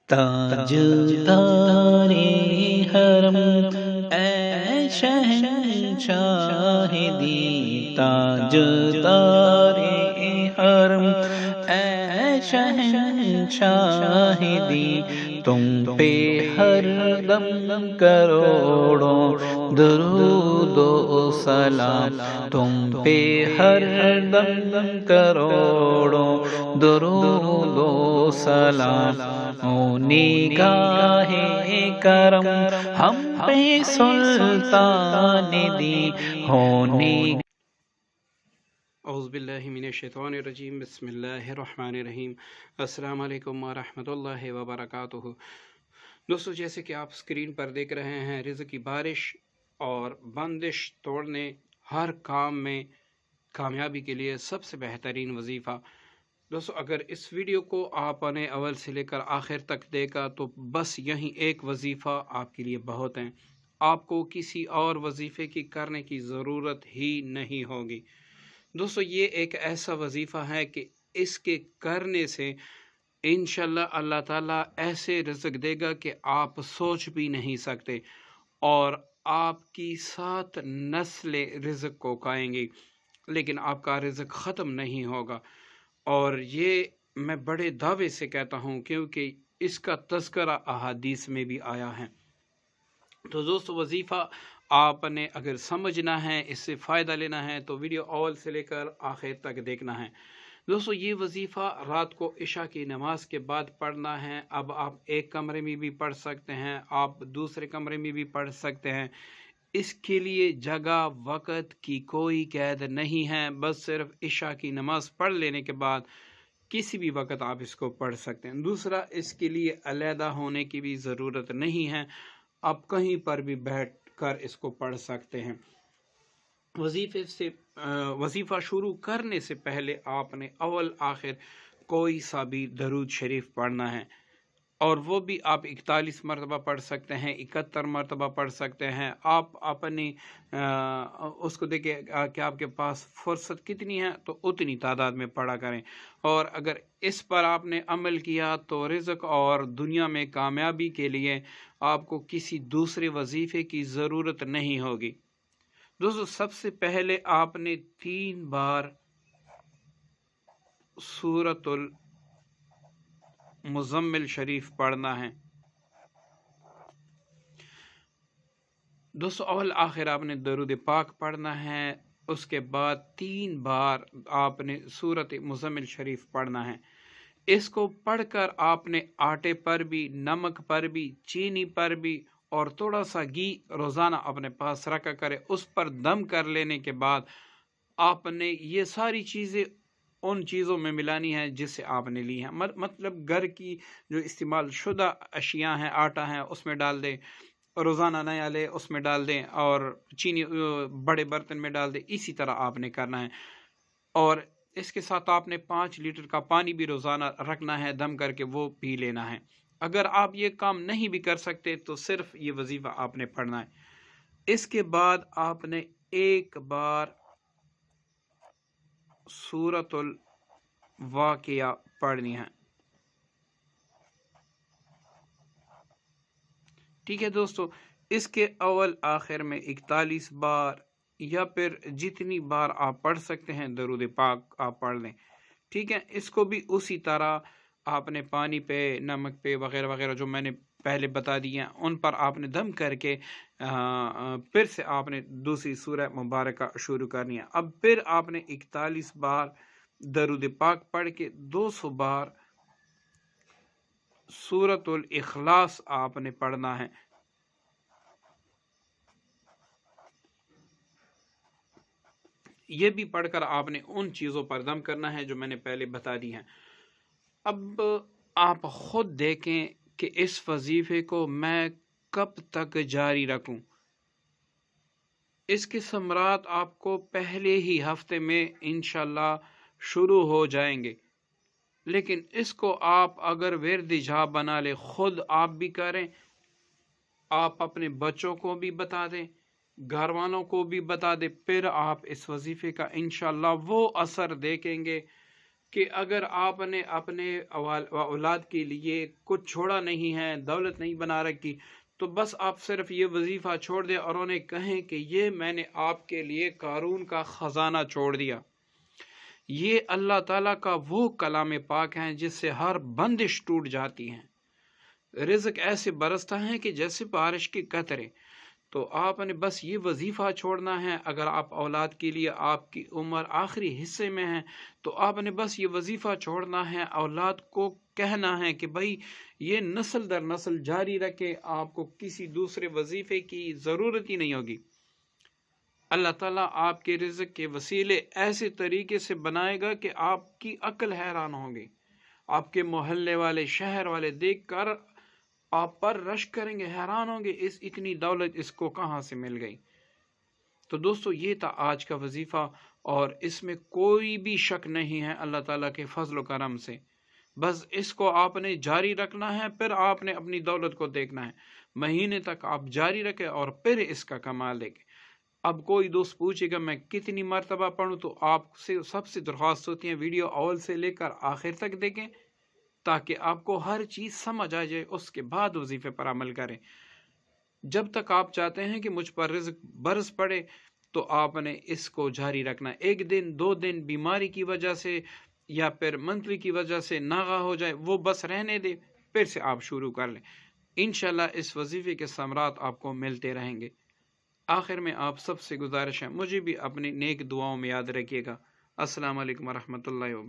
تاج تارے حرم اے شہنشاہ دی، تاج تارے حرم اے شہنشاہ دی، تم پہ ہر دم کروڑوں درود و سلام، تم پہ ہر دم کروڑوں درود و سلام، او نگاہ کرم ہم پہ سلطان دی، ہونے اعوذ باللہ من الشیطان الرجیم، بسم اللہ الرحمن الرحیم۔ السلام علیکم ورحمۃ اللہ وبرکاتہ۔ دوستو، جیسے کہ آپ اسکرین پر دیکھ رہے ہیں، رزق کی بارش اور بندش توڑنے ہر کام میں کامیابی کے لیے سب سے بہترین وظیفہ۔ دوستو، اگر اس ویڈیو کو آپ نے اول سے لے کر آخر تک دیکھا تو بس یہی ایک وظیفہ آپ کے لیے بہت ہے، آپ کو کسی اور وظیفے کی کرنے کی ضرورت ہی نہیں ہوگی۔ دوستو، یہ ایک ایسا وظیفہ ہے کہ اس کے کرنے سے انشاءاللہ اللہ تعالیٰ ایسے رزق دے گا کہ آپ سوچ بھی نہیں سکتے، اور آپ کی 7 نسلیں رزق کو کھائیں گی، لیکن آپ کا رزق ختم نہیں ہوگا۔ اور یہ میں بڑے دعوے سے کہتا ہوں کیونکہ اس کا تذکرہ احادیث میں بھی آیا ہے۔ تو دوستو، وظیفہ آپ نے اگر سمجھنا ہے، اس سے فائدہ لینا ہے تو ویڈیو اول سے لے کر آخر تک دیکھنا ہے۔ دوستو، یہ وظیفہ رات کو عشاء کی نماز کے بعد پڑھنا ہے۔ اب آپ ایک کمرے میں بھی پڑھ سکتے ہیں، آپ دوسرے کمرے میں بھی پڑھ سکتے ہیں، اس کے لیے جگہ وقت کی کوئی قید نہیں ہے، بس صرف عشاء کی نماز پڑھ لینے کے بعد کسی بھی وقت آپ اس کو پڑھ سکتے ہیں۔ دوسرا، اس کے لیے علیحدہ ہونے کی بھی ضرورت نہیں ہے، آپ کہیں پر بھی بیٹھ کر اس کو پڑھ سکتے ہیں۔ وظیفہ شروع کرنے سے پہلے آپ نے اول آخر کوئی سا بھی درود شریف پڑھنا ہے، اور وہ بھی آپ 41 مرتبہ پڑھ سکتے ہیں، 71 مرتبہ پڑھ سکتے ہیں۔ آپ اپنی اس کو دیکھیں کہ آپ کے پاس فرصت کتنی ہے تو اتنی تعداد میں پڑھا کریں، اور اگر اس پر آپ نے عمل کیا تو رزق اور دنیا میں کامیابی کے لیے آپ کو کسی دوسرے وظیفے کی ضرورت نہیں ہوگی۔ دوستو، سب سے پہلے آپ نے 3 بار سورۃ المزمل شریف پڑھنا ہے۔ دوستو، اول آخر آپ نے درود پاک پڑھنا ہے، اس کے بعد 3 بار آپ نے سورۃ مزمل شریف پڑھنا ہے۔ اس کو پڑھ کر آپ نے آٹے پر بھی، نمک پر بھی، چینی پر بھی اور تھوڑا سا گھی روزانہ اپنے پاس رکھا کرے، اس پر دم کر لینے کے بعد آپ نے یہ ساری چیزیں ان چیزوں میں ملانی ہے جس سے آپ نے لی ہیں، مطلب گھر کی جو استعمال شدہ اشیاء ہیں، آٹا ہے اس میں ڈال دیں، روزانہ نیا لے اس میں ڈال دیں، اور چینی بڑے برتن میں ڈال دیں۔ اسی طرح آپ نے کرنا ہے، اور اس کے ساتھ آپ نے 5 لیٹر کا پانی بھی روزانہ رکھنا ہے دم کر کے، وہ پی لینا ہے۔ اگر آپ یہ کام نہیں بھی کر سکتے تو صرف یہ وظیفہ آپ نے پڑھنا ہے۔ اس کے بعد آپ نے ایک بار سورۃ الواقعہ پڑھنی ہے۔ ٹھیک ہے دوستو، اس کے اول آخر میں 41 بار یا پھر جتنی بار آپ پڑھ سکتے ہیں درود پاک آپ پڑھ لیں۔ ٹھیک ہے، اس کو بھی اسی طرح آپ نے پانی پہ، نمک پہ وغیرہ وغیرہ جو میں نے پہلے بتا دی ہیں ان پر آپ نے دم کر کے پھر سے آپ نے دوسری سورہ مبارکہ شروع کرنی ہے۔ اب پھر آپ نے 41 بار درود پاک پڑھ کے 200 بار سورۃ الاخلاص آپ نے پڑھنا ہے۔ یہ بھی پڑھ کر آپ نے ان چیزوں پر دم کرنا ہے جو میں نے پہلے بتا دی ہیں۔ اب آپ خود دیکھیں کہ اس وظیفے کو میں کب تک جاری رکھوں۔ اس کے ثمرات آپ کو پہلے ہی ہفتے میں انشاءاللہ شروع ہو جائیں گے، لیکن اس کو آپ اگر ورد جا بنا لے، خود آپ بھی کریں، آپ اپنے بچوں کو بھی بتا دیں، گھر والوں کو بھی بتا دیں، پھر آپ اس وظیفے کا انشاءاللہ وہ اثر دیکھیں گے کہ اگر آپ نے اپنے اولاد کے لیے کچھ چھوڑا نہیں ہے، دولت نہیں بنا رکھی، تو بس آپ صرف یہ وظیفہ چھوڑ دیں اور انہیں کہیں کہ یہ میں نے آپ کے لیے قارون کا خزانہ چھوڑ دیا۔ یہ اللہ تعالیٰ کا وہ کلام پاک ہے جس سے ہر بندش ٹوٹ جاتی ہے۔ رزق ایسے برستا ہے کہ جیسے بارش کے قطرے۔ تو آپ نے بس یہ وظیفہ چھوڑنا ہے۔ اگر آپ اولاد کے لیے آپ کی عمر آخری حصے میں ہے تو آپ نے بس یہ وظیفہ چھوڑنا ہے، اولاد کو کہنا ہے کہ بھائی یہ نسل در نسل جاری رکھے، آپ کو کسی دوسرے وظیفے کی ضرورت ہی نہیں ہوگی۔ اللہ تعالیٰ آپ کے رزق کے وسیلے ایسے طریقے سے بنائے گا کہ آپ کی عقل حیران ہوگی۔ آپ کے محلے والے، شہر والے دیکھ کر آپ پر رشک کریں گے، حیران ہوں گے اس اتنی دولت اس کو کہاں سے مل گئی۔ تو دوستو یہ تھا آج کا وظیفہ، اور اس میں کوئی بھی شک نہیں ہے اللہ تعالیٰ کے فضل و کرم سے۔ بس اس کو آپ نے جاری رکھنا ہے، پھر آپ نے اپنی دولت کو دیکھنا ہے۔ مہینے تک آپ جاری رکھیں اور پھر اس کا کمال دیکھیں۔ اب کوئی دوست پوچھے گا میں کتنی مرتبہ پڑھوں، تو آپ سے سب سے درخواست ہوتی ہے ویڈیو اول سے لے کر آخر تک دیکھیں تاکہ آپ کو ہر چیز سمجھ آ جائے، اس کے بعد وظیفے پر عمل کریں۔ جب تک آپ چاہتے ہیں کہ مجھ پر رزق برس پڑے تو آپ نے اس کو جاری رکھنا۔ ایک دن، 2 دن بیماری کی وجہ سے یا پھر منتلی کی وجہ سے ناغہ ہو جائے، وہ بس رہنے دے، پھر سے آپ شروع کر لیں۔ انشاءاللہ اس وظیفے کے ثمرات آپ کو ملتے رہیں گے۔ آخر میں آپ سب سے گزارش ہے، مجھے بھی اپنی نیک دعاؤں میں یاد رکھیے گا۔ السلام علیکم ورحمۃ اللہ وبرکاتہ۔